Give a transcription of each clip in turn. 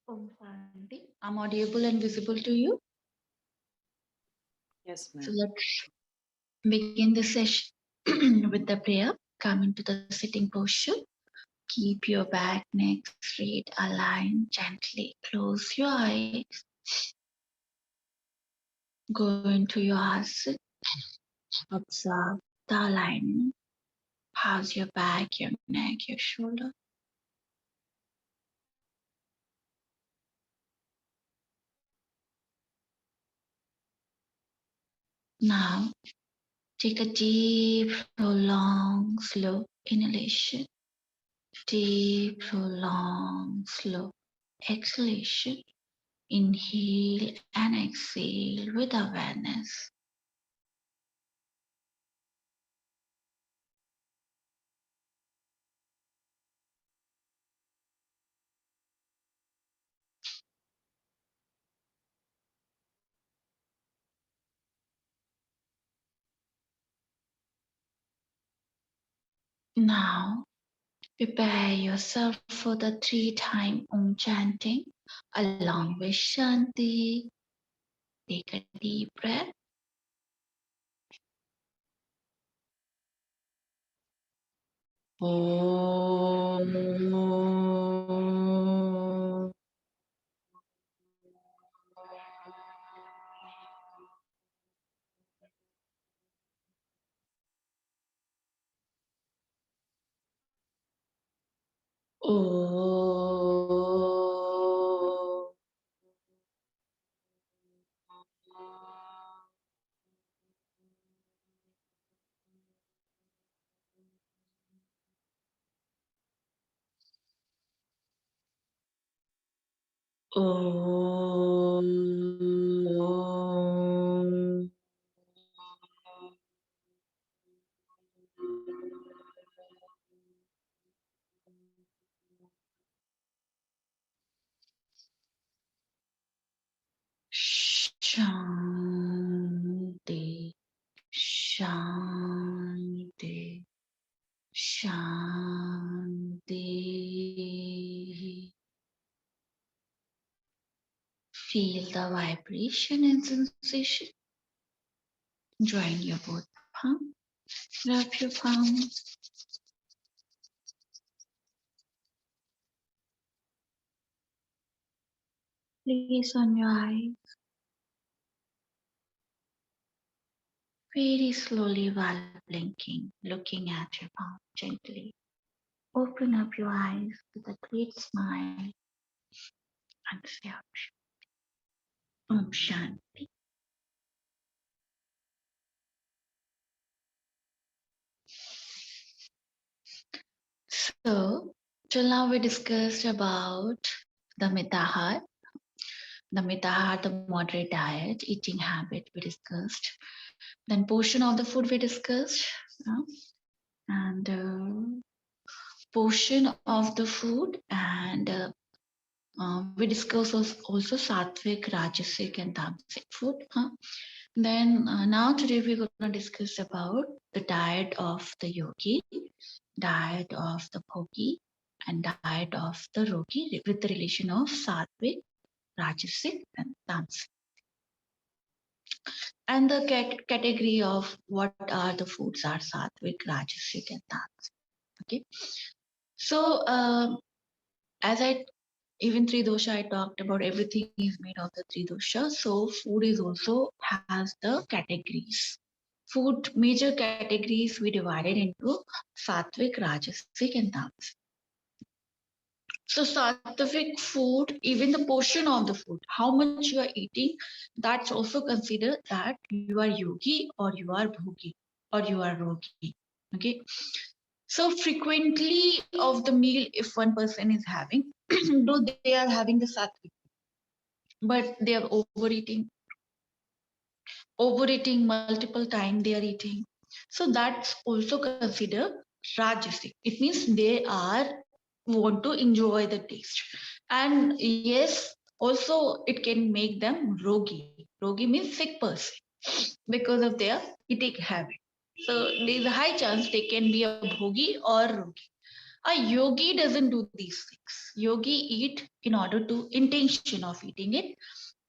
Om Shanti. I'm audible and visible to you. Yes, So ma'am. let's begin the session with the prayer. Come into the sitting posture. Keep your back, neck straight, aligned. Gently close your eyes. Go into your asana. Observe the alignment. How's your back, your neck, your shoulder? Now take a deep, prolonged, slow inhalation. Deep, prolonged, slow exhalation. Inhale and exhale with awareness. Now, prepare yourself for the 3-time Om chanting along with Shanti. Take a deep breath. Om. Om. Om. Shanti, Shanti, Shanti. Feel the vibration and sensation. Join your both palms. Rub your palms. Place on your eyes. Very slowly while blinking, looking at your palm gently. Open up your eyes with a great smile and say Om Shanti. So, till now we discussed about the Mitahar, the moderate diet, eating habit we discussed. Then portion of the food we discussed, and portion of the food, and we discussed also sattvic, rajasic, and tamasic food. Then now today we're going to discuss about the diet of the yogi, diet of the bhogi, and diet of the rogi with the relation of sattvic, rajasic, and tamasic. And the category of what are the foods are sattvic, rajasic, and tamasic. Okay. So as I even three dosha, I talked about everything is made of the three dosha. So food is also has the categories. Food major categories we divided into sattvic, rajasic, and tamasic. So sattvic food, even the portion of the food, how much you are eating, that's also considered that you are yogi or you are bhogi or you are rogi. Okay. So frequently of the meal, if one person is having, though they are having the sattvic, but they are overeating multiple times they are eating. So that's also considered rajasic. It means they are want to enjoy the taste. And yes, also it can make them rogi. Rogi means sick person because of their eating habit. So there is a high chance they can be a bhogi or rogi. A yogi doesn't do these things. Yogi eat in order to intention of eating it.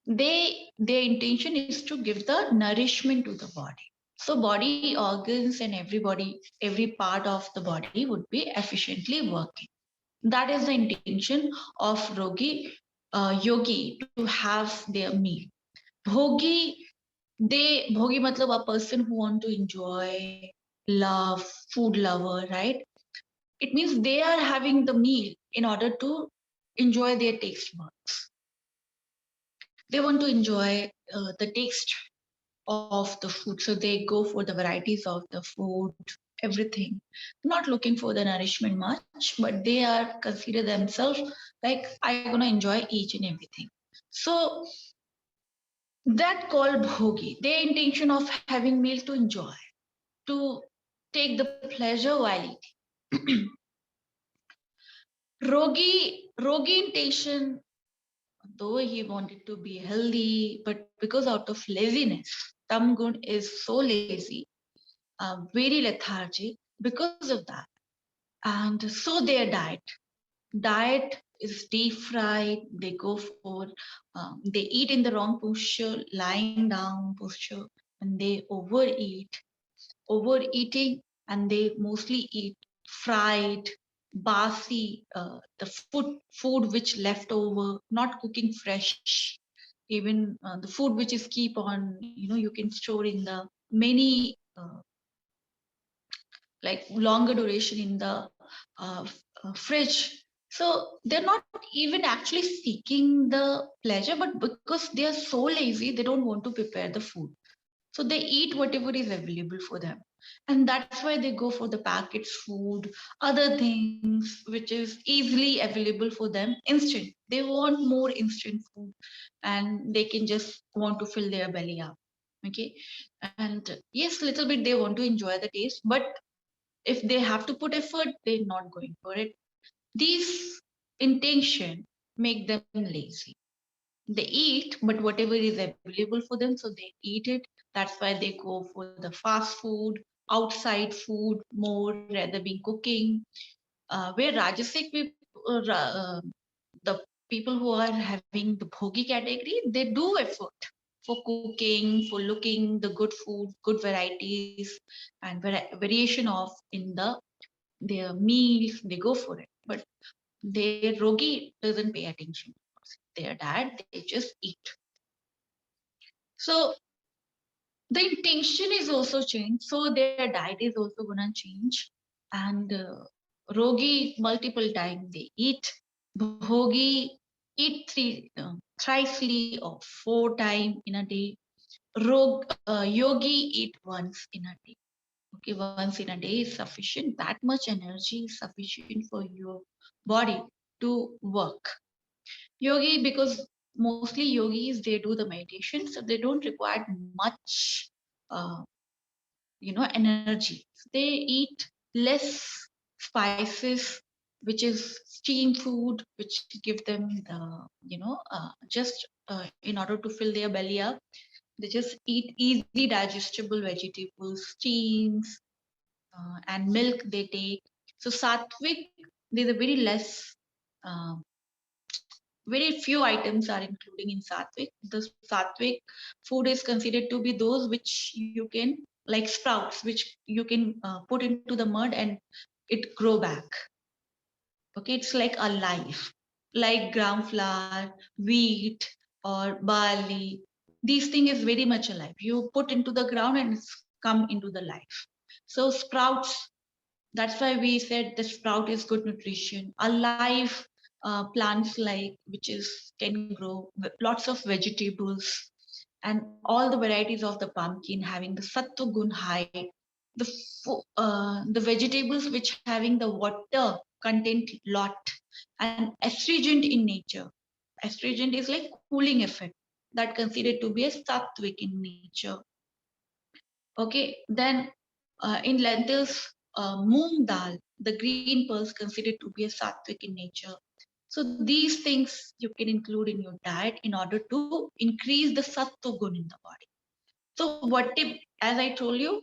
Their intention is to give the nourishment to the body. So body organs and every part of the body would be efficiently working. That is the intention of yogi to have their meal. Bhogi, bhogi matlab a person who want to enjoy, love, food lover, right? It means they are having the meal in order to enjoy their taste buds. They want to enjoy the taste of the food, so they go for the varieties of the food, everything, not looking for the nourishment much, but they are consider themselves like I'm gonna enjoy each and everything. So that called bhogi, their intention of having meal to enjoy, to take the pleasure while eating. Rogi intention, though he wanted to be healthy, but because out of laziness, Tamgun is so lazy, very lethargic because of that. And so their diet is deep fried. They go for, they eat in the wrong posture, lying down posture, and they overeating, and they mostly eat fried, basi, the food which left over, not cooking fresh. Even the food which is keep on, you can store in the many like longer duration in the fridge. So they're not even actually seeking the pleasure, but because they are so lazy, they don't want to prepare the food. So they eat whatever is available for them. And that's why they go for the packaged food, other things which is easily available for them, instant. They want more instant food and they can just want to fill their belly up. Okay. And yes, little bit they want to enjoy the taste, but if they have to put effort, they're not going for it. These intention make them lazy. They eat, but whatever is available for them, so they eat it. That's why they go for the fast food, outside food more rather than cooking. Where Rajasic the people who are having the bhogi category, they do effort for cooking, for looking the good food, good varieties, and variation of in their meals. They go for it, but their rogi doesn't pay attention. Their diet, they just eat. So the intention is also changed. So their diet is also gonna change. And rogi multiple times they eat. Bhogi eat thrice or 4 times in a day. Yogi eat once in a day. Okay, once in a day is sufficient. That much energy is sufficient for your body to work. Yogi, because mostly yogis, they do the meditation, so they don't require much, uh, energy. They eat less spices, which is steam food, which give them the, just in order to fill their belly up. They just eat easy digestible vegetables, steams, and milk they take. So sattvic, there's a very less, uh, very few items are including in sattvic. The sattvic food is considered to be those which you can, like sprouts, which you can put into the mud and it grow back. Okay, it's like alive, like gram flour, wheat, or barley. These thing is very much alive. You put into the ground and it's come into the life. So sprouts, that's why we said the sprout is good nutrition. Alive plants like which is can grow lots of vegetables and all the varieties of the pumpkin having the sattva gun high. The vegetables which having the water content lot and astringent in nature. Astringent is like cooling effect that considered to be a sattvic in nature. Okay, then in lentils, moong dal, the green pearls considered to be a sattvic in nature. So these things you can include in your diet in order to increase the sattva gun in the body. So what if, as I told you,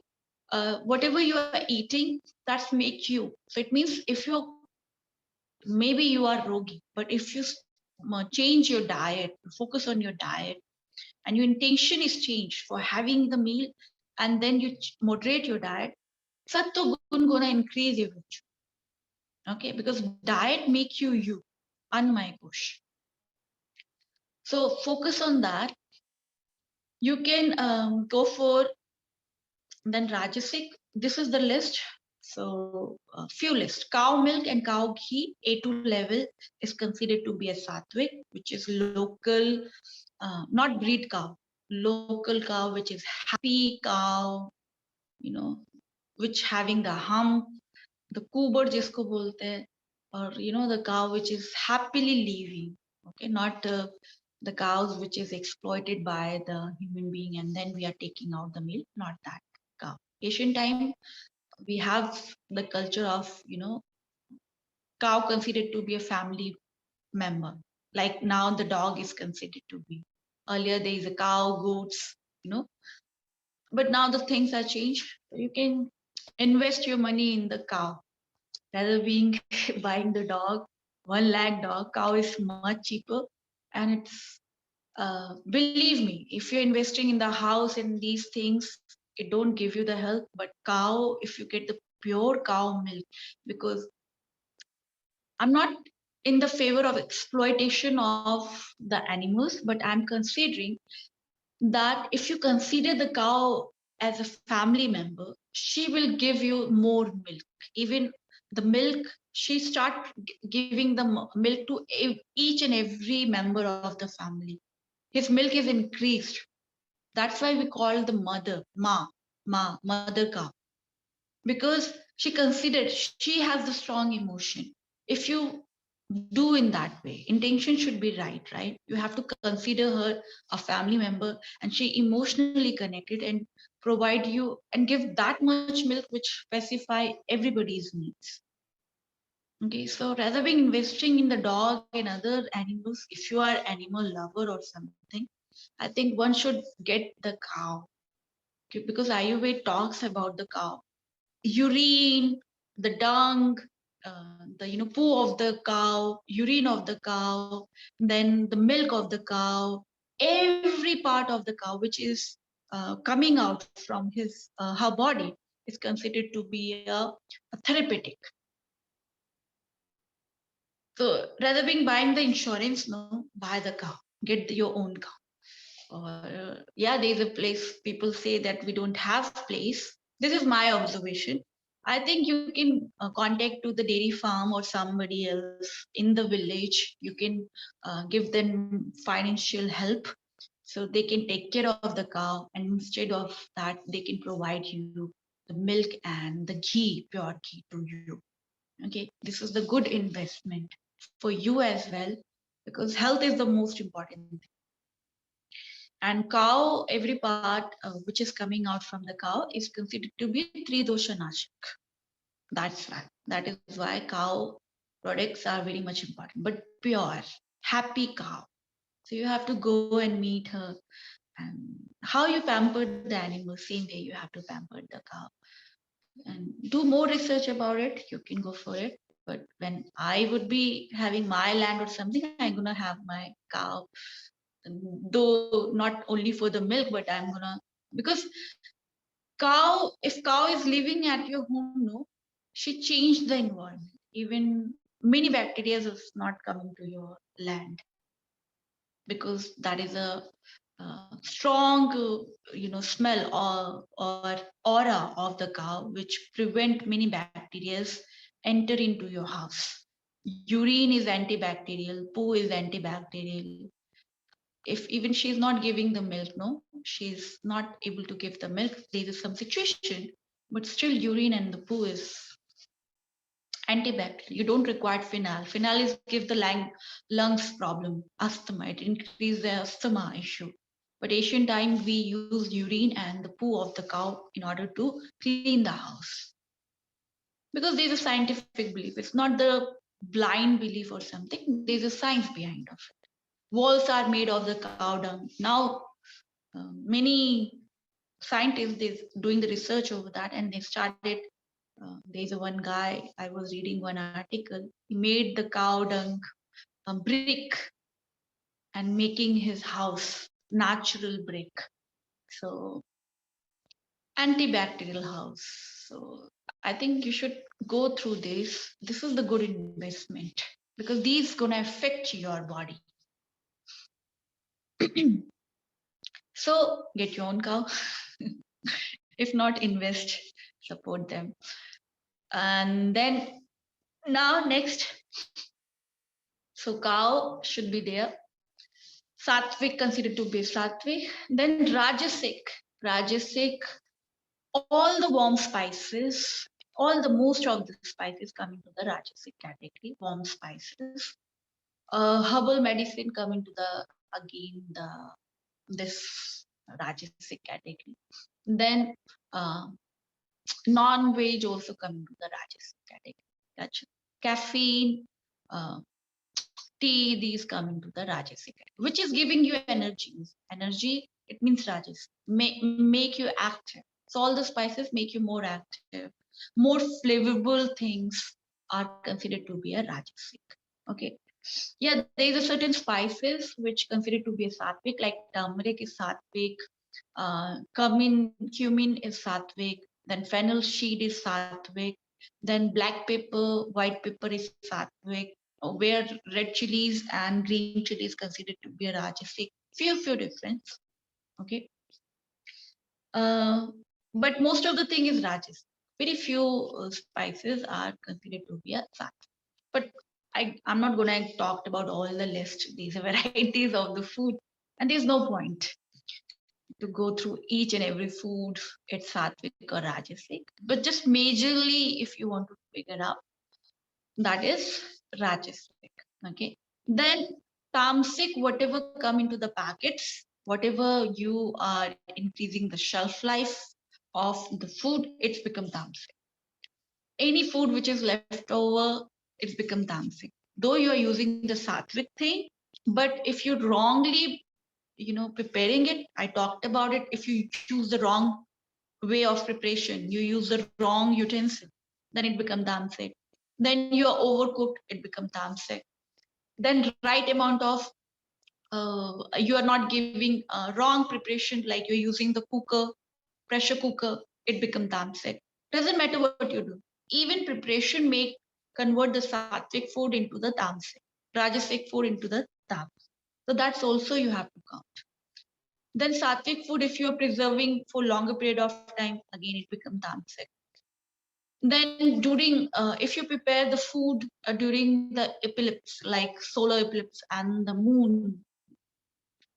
whatever you are eating, that's make you. So it means if you're maybe you are rogi, but if you change your diet, focus on your diet, and your intention is changed for having the meal, and then you moderate your diet, satto gun gonna increase your virtue. Okay, because diet make you, unmay kush. So focus on that. You can go for then Rajasic. This is the list. So few list. Cow milk and cow ghee A2 level is considered to be a sattvic, which is local, not breed cow, local cow, which is happy cow, you know, which having the hump, the kubar jisko bolte hain, or the cow which is happily living. Okay, not the cows which is exploited by the human being and then we are taking out the milk. Not that cow. Asian time we have the culture of cow considered to be a family member. Like now the dog is considered to be. Earlier there is a cow, goats, but now the things are changed. You can invest your money in the cow rather being buying the dog. 1 lakh dog cow is much cheaper, and it's believe me, if you're investing in the house and these things, it don't give you the health. But cow, if you get the pure cow milk, because I'm not in the favor of exploitation of the animals, but I'm considering that if you consider the cow as a family member, she will give you more milk. Even the milk, she start giving the milk to each and every member of the family. His milk is increased. That's why we call the mother, mother cow, because she considered she has the strong emotion. If you do in that way, intention should be right. You have to consider her a family member, and she emotionally connected and provide you and give that much milk which specify everybody's needs. Okay, so rather than investing in the dog and other animals, if you are animal lover or something, I think one should get the cow. Okay, because Ayurveda talks about the cow urine, the dung, the poo of the cow, urine of the cow, then the milk of the cow, every part of the cow which is coming out from her body is considered to be a therapeutic. So rather than buying the insurance, no, buy the cow, get your own cow. Or yeah, there's a place people say that we don't have place. This is my observation. I think you can contact to the dairy farm or somebody else in the village. You can give them financial help so they can take care of the cow, and instead of that they can provide you the milk and the ghee, pure ghee to you. Okay, this is the good investment for you as well, because health is the most important thing. And cow, every part which is coming out from the cow is considered to be three dosha nashak. That's why. That is why cow products are very much important. But pure, happy cow. So you have to go and meet her. And how you pamper the animal, same way you have to pamper the cow. And do more research about it. You can go for it. But when I would be having my land or something, I'm gonna have my cow, though not only for the milk, but I'm gonna, because if cow is living at your home, no, she changed the environment. Even many bacteria is not coming to your land, because that is a strong smell or aura of the cow which prevent many bacteria enter into your house. Urine is antibacterial, poo is antibacterial. If even she's not giving the milk, no, she's not able to give the milk, there is some situation, but still urine and the poo is antibacterial. You don't require phenol. Phenol is give the lungs problem, asthma. It increase the asthma issue. But ancient time we use urine and the poo of the cow in order to clean the house, because there's a scientific belief. It's not the blind belief or something. There's a science behind of it. Walls are made of the cow dung. Now many scientists is doing the research over that, and they started There's one guy, I was reading one article, he made the cow dung a brick and making his house natural brick. So antibacterial house. So I think you should go through this. This is the good investment because these gonna affect your body. So get your own cow. If not, invest, support them. And then now next, so cow should be there. Sattvic considered to be sattvic. Then Rajasic. Rajasic, all the warm spices, all the most of the spices come into the Rajasic category, warm spices. Herbal medicine come into the again this Rajasic category. Then non-veg also come into the Rajasic category. That's caffeine, uh, tea, these come into the Rajasic category, which is giving you energy. Energy, it means Rajas, make you active. So all the spices make you more active. More flavorful things are considered to be a Rajasic. Okay. Yeah, there is a certain spices which considered to be a sattvic, like turmeric is sattvic, cumin is sattvic, then fennel seed is sattvic, then black pepper, white pepper is sattvic, where red chilies and green chilies considered to be a rajasic. Few difference. Okay. Uh, but most of the thing is rajas. Very few spices are considered to be a sattvic. But I'm not going to talk about all the list. These are varieties of the food, and there's no point to go through each and every food. It's sattvic or rajasic, but just majorly, if you want to figure out, that is rajasic. Okay. Then tamasic, whatever come into the packets, whatever you are increasing the shelf life of the food, it's become tamasic. Any food which is left over, it's become tamasic. Though you are using the sattvic thing, but if you wrongly, preparing it, I talked about it. If you choose the wrong way of preparation, you use the wrong utensil, then it becomes tamasic. Then you are overcooked, it becomes tamasic. Then right amount of you are not giving wrong preparation, like you're using the cooker, pressure cooker, it becomes tamasic. Doesn't matter what you do. Even preparation make convert the sattvic food into the tamasic, rajasic food into the tamasic. So that's also you have to count. Then sattvic food, if you are preserving for longer period of time, again it becomes tamasic. Then during, if you prepare the food during the eclipse, like solar eclipse and the moon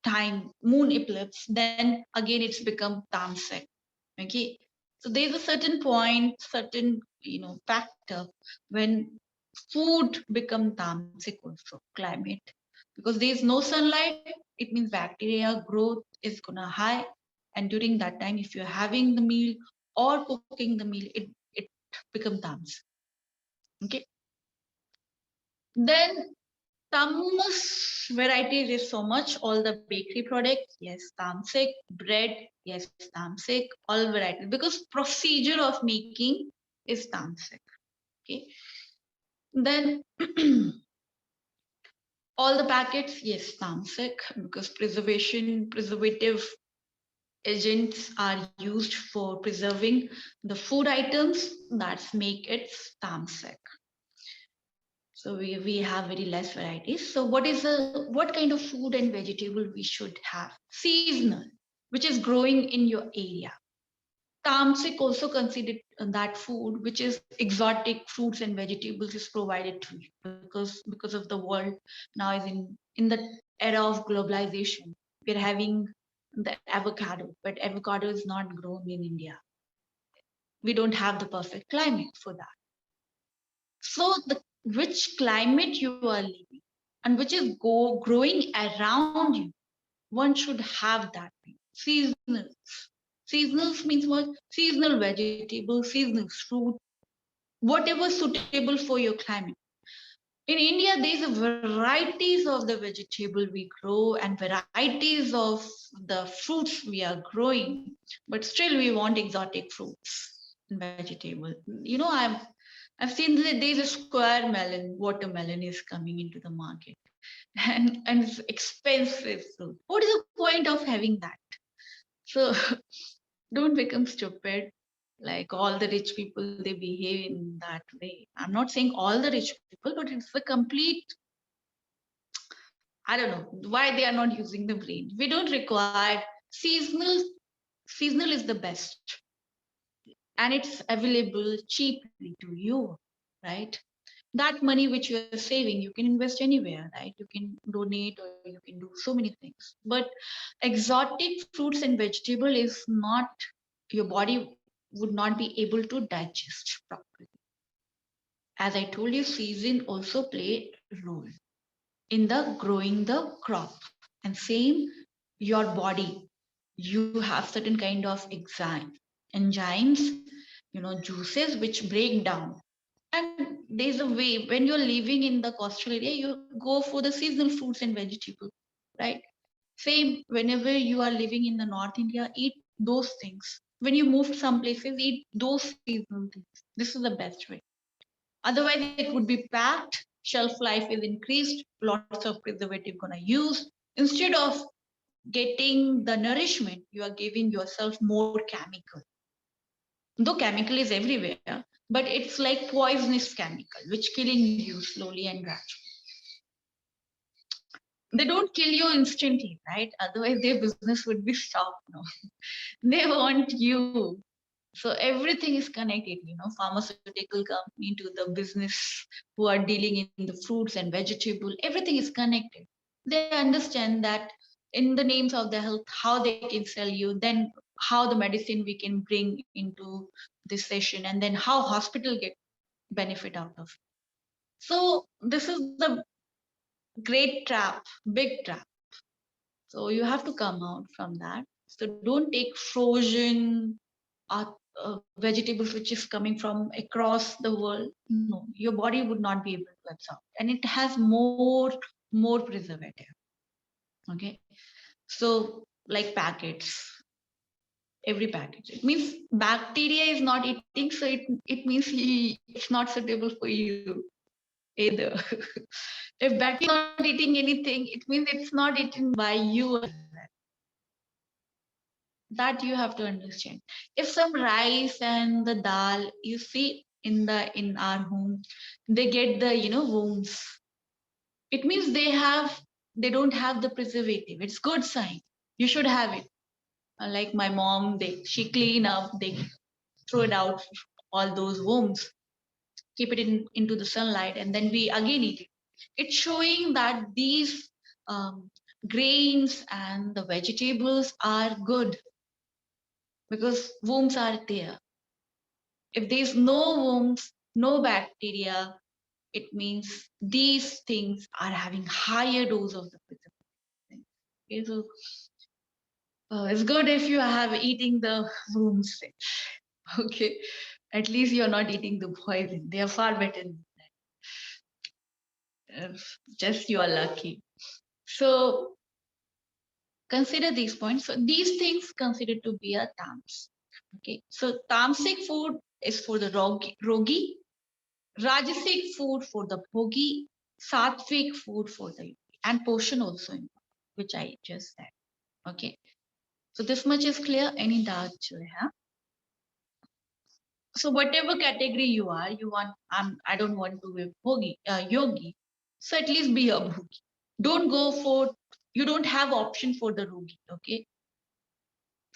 time, moon eclipse, then again it's become tamasic. Okay, so there's a certain point, certain factor when food become tamasic also, climate, because there's no sunlight, it means bacteria growth is gonna high, and during that time, if you're having the meal or cooking the meal, it becomes tamasic. Okay, then tamas varieties is so much. All the bakery products, yes, tamasic. Bread, yes, tamasic. All varieties, because procedure of making is tamasic. Okay. Then all the packets, yes, tamasic, because preservative agents are used for preserving the food items that make it tamasic. So we have very less varieties. So what kind of food and vegetable we should have? Seasonal, which is growing in your area. Tamasic also considered that food which is exotic fruits and vegetables is provided to you, because of the world now is in the era of globalization. We're having the avocado, but avocado is not grown in India. We don't have the perfect climate for that. So the which climate you are living and which is growing around you, one should have that thing. Seasonals. Seasonals means what? Seasonal vegetables, seasonal fruit, whatever suitable for your climate. In India, there's a varieties of the vegetable we grow and varieties of the fruits we are growing, but still we want exotic fruits. vegetable. You know, I've seen that there's a square melon, watermelon is coming into the market, and it's expensive fruit. What is the point of having that? So don't become stupid. Like all the rich people, they behave in that way. I'm not saying all the rich people, but it's a complete, I don't know why they are not using the brain. We don't require seasonal. Seasonal is the best, and it's available cheaply to you, right? That money which you're saving, you can invest anywhere, right? You can donate or you can do so many things. But exotic fruits and vegetable is not, your body would not be able to digest properly. As I told you, season also play a role in the growing the crop. And same, your body, you have certain kind of enzymes, juices which break down. And there's a way, when you're living in the coastal area, you go for the seasonal fruits and vegetables, right? Same, whenever you are living in the North India, eat those things. When you move to some places, eat those seasonal things. This is the best way. Otherwise, it would be packed, shelf life is increased, lots of preservative gonna use. Instead of getting the nourishment, you are giving yourself more chemical. Though chemical is everywhere, but it's like poisonous chemical, which killing you slowly and gradually. They don't kill you instantly, right? Otherwise, their business would be stopped. No, they want you. So everything is connected. Pharmaceutical company to the business who are dealing in the fruits and vegetable. Everything is connected. They understand that in the names of the health, how they can sell you, then how the medicine we can bring into this session, and then how hospital get benefit out of it. So this is the great trap, big trap. So you have to come out from that. So don't take frozen vegetables which is coming from across the world. No, your body would not be able to absorb, and it has more preservative. Okay, so like packets, every package. It means bacteria is not eating, so it means it's not suitable for you either. If bacteria is not eating anything, it means it's not eaten by you. That you have to understand. If some rice and the dal you see in our home, they get the worms. It means they don't have the preservative. It's good sign. You should have it. Like my mom, she clean up, they throw it out, all those worms, keep it into the sunlight, and then we again eat it. It's showing that these grains and the vegetables are good because worms are there. If there's no worms, no bacteria, it means these things are having higher dose of the preservative. Okay, so it's good if you have eating the worms. Okay, at least you're not eating the poison. They are far better than that. Just you are lucky. So consider these points. So these things considered to be a tams. Okay, so tamasic food is for the rogi, Rajasic food for the bhogi, Sattvic food for the yogi, and portion also, which I just said. Okay, so this much is clear. Any doubts you have? So whatever category you are, I don't want to be yogi. So at least be a bhogi. Don't go for, you don't have option for the rogi. Okay,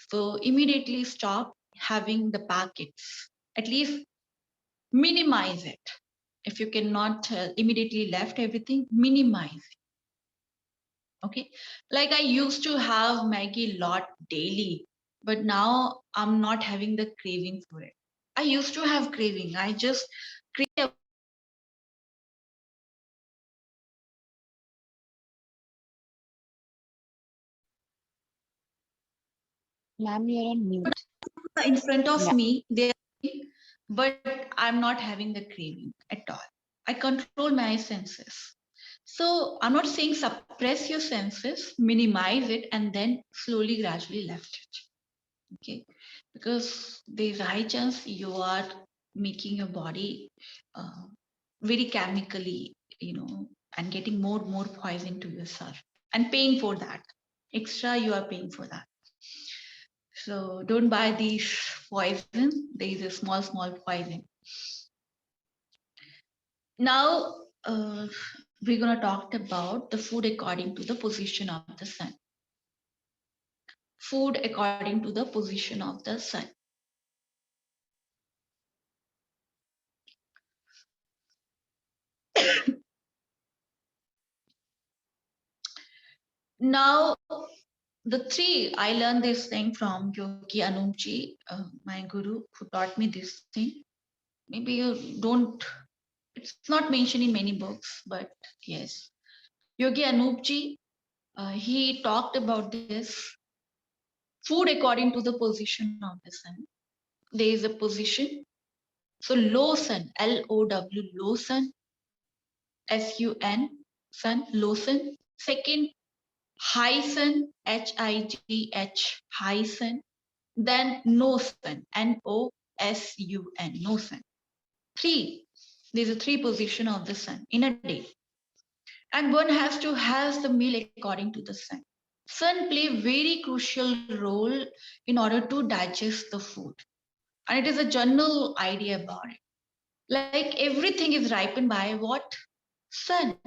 so immediately stop having the packets. At least minimize it. If you cannot immediately left everything, minimize. Okay, like I used to have Maggie lot daily, but now I'm not having the craving for it. I used to have craving. I just crave. Ma'am, you're on mute. In front of Yeah. me, but I'm not having the craving at all. I control my senses. So I'm not saying suppress your senses, minimize it, and then slowly, gradually left it. Okay. because there's a high chance you are making your body uh, very chemically, and getting more poison to yourself and paying for that. Extra, you are paying for that. So don't buy these poison. There is a small poison. Now we're gonna talk about the food according to the position of the sun. Food according to the position of the sun. Now, the three, I learned this thing from 𝐾𝐚𝐲-𝟏𝟐, my guru, who taught me this thing. Maybe you don't, it's not mentioned in many books, but yes. Yogi Anoopji, he talked about this food according to the position of the sun. There is a position. So low sun, LOW, low sun, SUN, sun, low sun. Second, high sun, HIGH, high sun. Then no sun, NOSUN, no sun. Three, there's a three position of the sun in a day. And one has the meal according to the sun. Sun play very crucial role in order to digest the food. And it is a general idea about it. Like everything is ripened by what? Sun.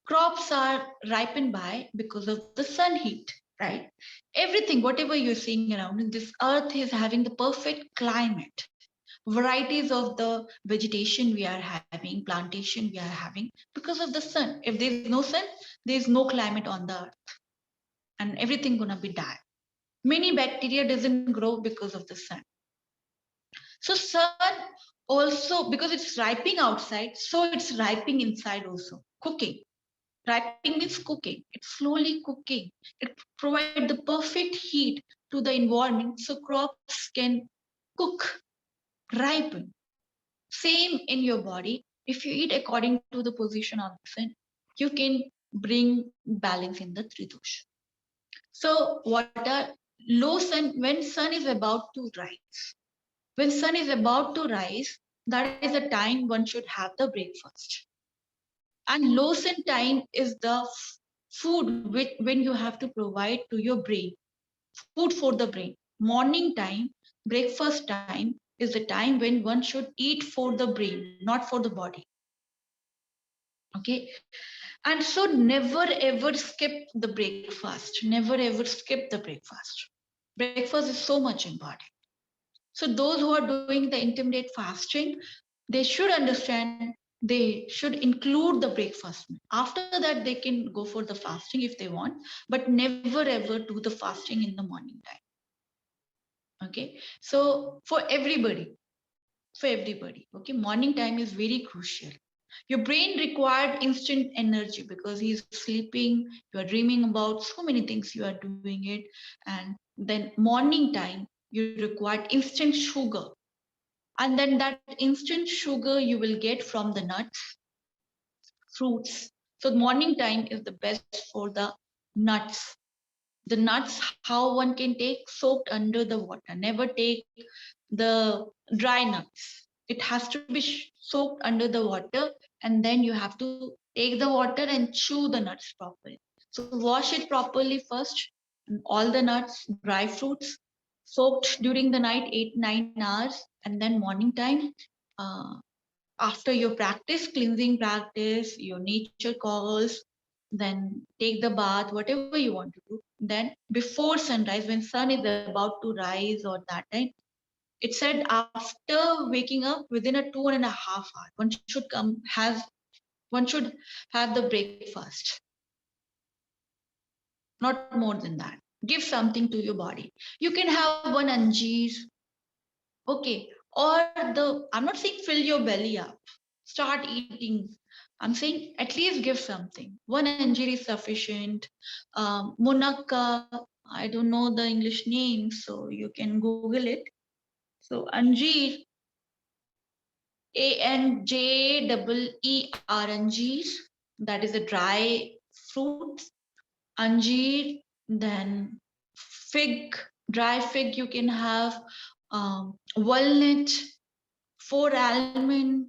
Crops are ripened by because of the sun heat, right? Everything, whatever you're seeing around, this earth is having the perfect climate. Varieties of the vegetation we are having, plantation we are having because of the sun. If there's no sun, there's no climate on the earth, and everything gonna be die. Many bacteria doesn't grow because of the sun. So sun also, because it's ripening outside, so it's ripening inside also, cooking. Ripening means cooking. It's slowly cooking. It provides the perfect heat to the environment so crops can cook, ripen. Same in your body. If you eat according to the position of the sun, you can bring balance in the three dosha. So what are low sun? When sun is about to rise. When sun is about to rise, that is the time one should have the breakfast. And low sun time is the food which when you have to provide to your brain, food for the brain. Morning time, breakfast time is the time when one should eat for the brain, not for the body. Okay. And so never ever skip the breakfast. Never ever skip the breakfast. Breakfast is so much important. So those who are doing the intermittent fasting, they should understand they should include the breakfast. After that, they can go for the fasting if they want, but never ever do the fasting in the morning time. Okay. So for everybody, okay, morning time is very crucial. Your brain required instant energy because he's sleeping, you are dreaming about so many things, you are doing it. And then morning time, you required instant sugar. And then that instant sugar you will get from the nuts, fruits. So morning time is the best for the nuts. The nuts, how one can take soaked under the water. Never take the dry nuts. It has to be soaked under the water, and then you have to take the water and chew the nuts properly. So wash it properly first. And all the nuts, dry fruits, soaked during the night, 8-9 hours, and then morning time. Uh, After your practice, cleansing practice, your nature calls, then take the bath, whatever you want to do. Then before sunrise, when sun is about to rise or that time, it said after waking up within a 2.5 hours, one should have the breakfast. Not more than that. Give something to your body. You can have one anjeer, okay, or I'm not saying fill your belly up, start eating. I'm saying at least give something. One anjeer is sufficient. Munakka, I don't know the English name, so you can Google it. So anjeer, ANJEER, anjeer, that is a dry fruit. Anjeer, then fig, dry fig you can have, walnut, 4 almond,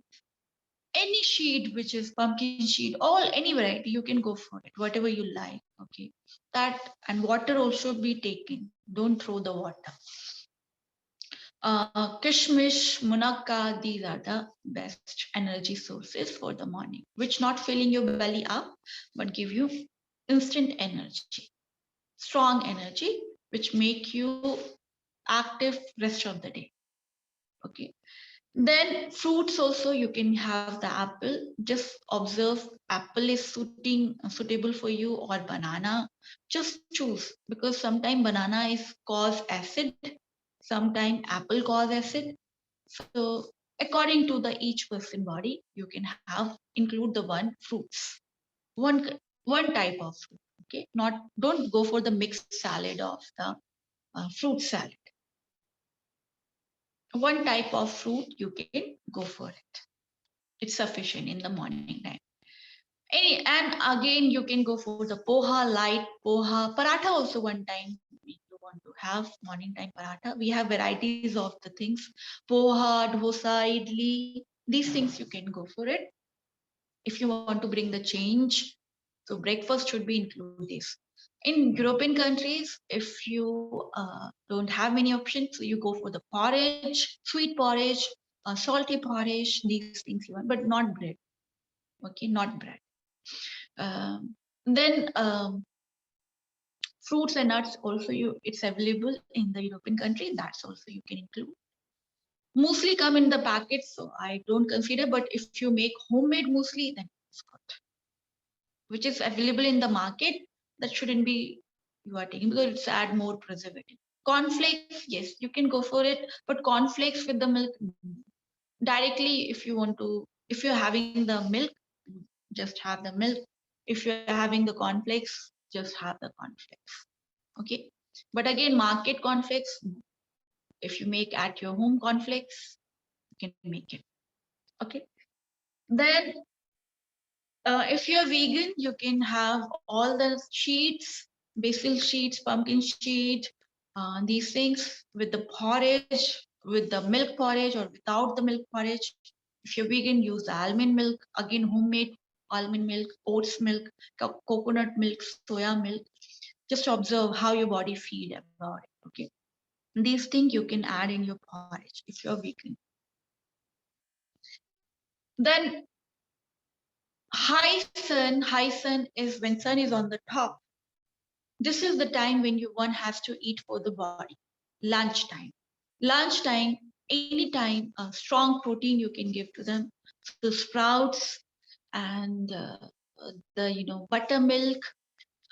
any sheet which is pumpkin sheet, all any variety you can go for it, whatever you like. Okay, that, and water also be taken. Don't throw the water. Kishmish, munakka, these are the best energy sources for the morning, which not filling your belly up, but give you instant energy, strong energy, which make you active rest of the day. Okay. Then fruits also you can have the apple. Just observe apple is suitable for you or banana. Just choose, because sometimes banana is cause acid, sometimes apple cause acid. So according to the each person body, you can have include the one fruits, one one type of fruit. Okay, not don't go for the mixed salad of the fruit salad. One type of fruit you can go for it. It's sufficient in the morning time. And again, you can go for the poha, light poha, paratha also one time. If you want to have morning time paratha, we have varieties of the things. Poha, dosa, idli, these things you can go for it. If you want to bring the change, so breakfast should be include this. In European countries, if you don't have many options, so you go for the porridge, sweet porridge, salty porridge, these things you want, but not bread. Okay, not bread. Then fruits and nuts also it's available in the European country. That's also you can include. Muesli come in the packet, so I don't consider. But if you make homemade muesli, then it's good, which is available in the market. That shouldn't be you are taking, because it's add more preservative. Cornflakes, yes, you can go for it, but cornflakes with the milk directly. If you want to, if you're having the milk, just have the milk. If you're having the cornflakes, just have the cornflakes. Okay. But again, market cornflakes, if you make at your home cornflakes, you can make it. Okay. Then if you're vegan, you can have all the sheets, basil sheets, pumpkin sheet, these things with the porridge, with the milk porridge or without the milk porridge. If you're vegan, use the almond milk, again homemade almond milk, oats milk, coconut milk, soya milk. Just observe how your body feel about it. Okay, these things you can add in your porridge if you're vegan. Then high sun is when sun is on the top. This is the time when you one has to eat for the body. Lunchtime. Lunchtime, anytime, strong protein you can give to them. So sprouts and the buttermilk,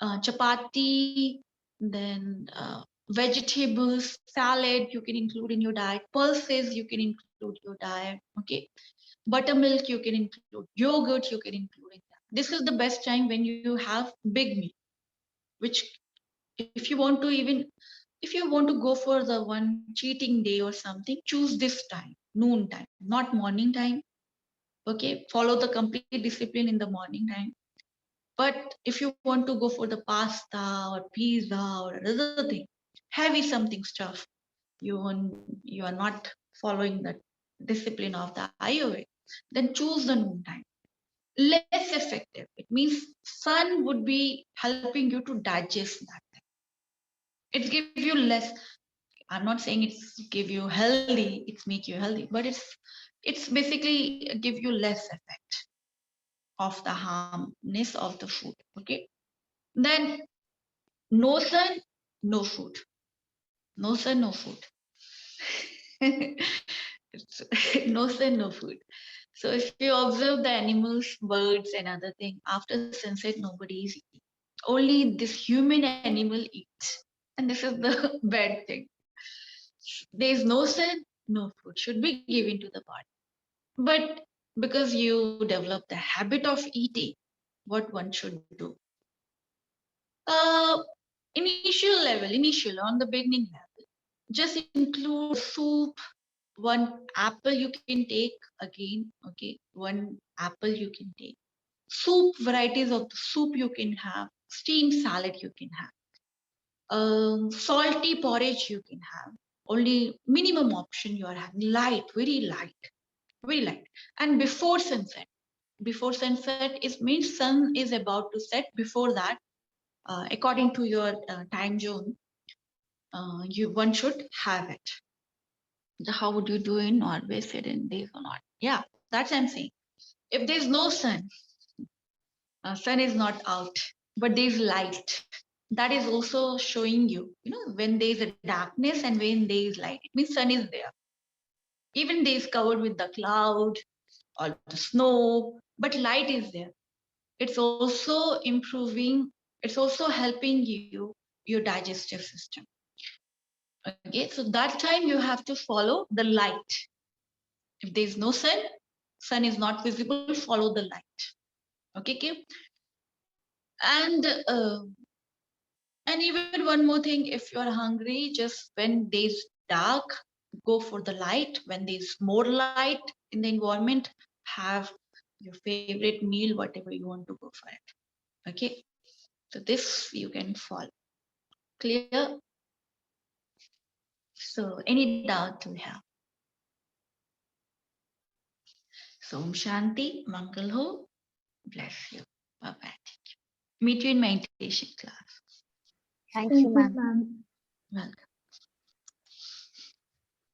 chapati, then vegetables, salad you can include in your diet. Pulses you can include your diet. Okay, buttermilk you can include. Yogurt you can include in that. This is the best time when you have big meal, which if you want to even if you want to go for the one cheating day or something, choose this time, noon time, not morning time. Okay, follow the complete discipline in the morning time. But if you want to go for the pasta or pizza or another thing, heavy something stuff, you are not following the discipline of the Ayurveda, then choose the noon time. Less effective. It means sun would be helping you to digest that. It gives you less. I'm not saying it's give you healthy, it's make you healthy, but it's basically give you less effect of the harmness of the food. Okay. Then no sun, no food. No sun, no food. No sun, no food. So if you observe the animals, birds, and other thing, after sunset, nobody is eating. Only this human animal eats. And this is the bad thing. There is no sun, no food should be given to the body. But because you develop the habit of eating, what one should do? Uh, initial on the beginning level, just include soup, one apple you can take again. Okay, one apple you can take. Soup, varieties of the soup you can have. Steamed salad you can have. Salty porridge you can have. only minimum option you are having, light, very light, very light. And before sunset, it means sun is about to set. Before that, according to your time zone, one should have it. How would you do in Norway, Sweden, days or not? Yeah, that's I'm saying. If there's no sun, sun is not out, but there's light. That is also showing you, when there's a darkness and when there is light. It means sun is there. Even there is covered with the cloud or the snow, but light is there. It's also improving. It's also helping you your digestive system. Okay, so that time you have to follow the light. If there is no sun is not visible, follow the light. Okay, okay? And even one more thing, if you're hungry, just when there's dark, go for the light. When there's more light in the environment, have your favorite meal, whatever you want to go for it. Okay, so this you can follow. Clear? So any doubt you have? So Om Shanti, Mangal Ho, bless you. Bye bye. Meet you in meditation class. Thank you, ma'am. Welcome.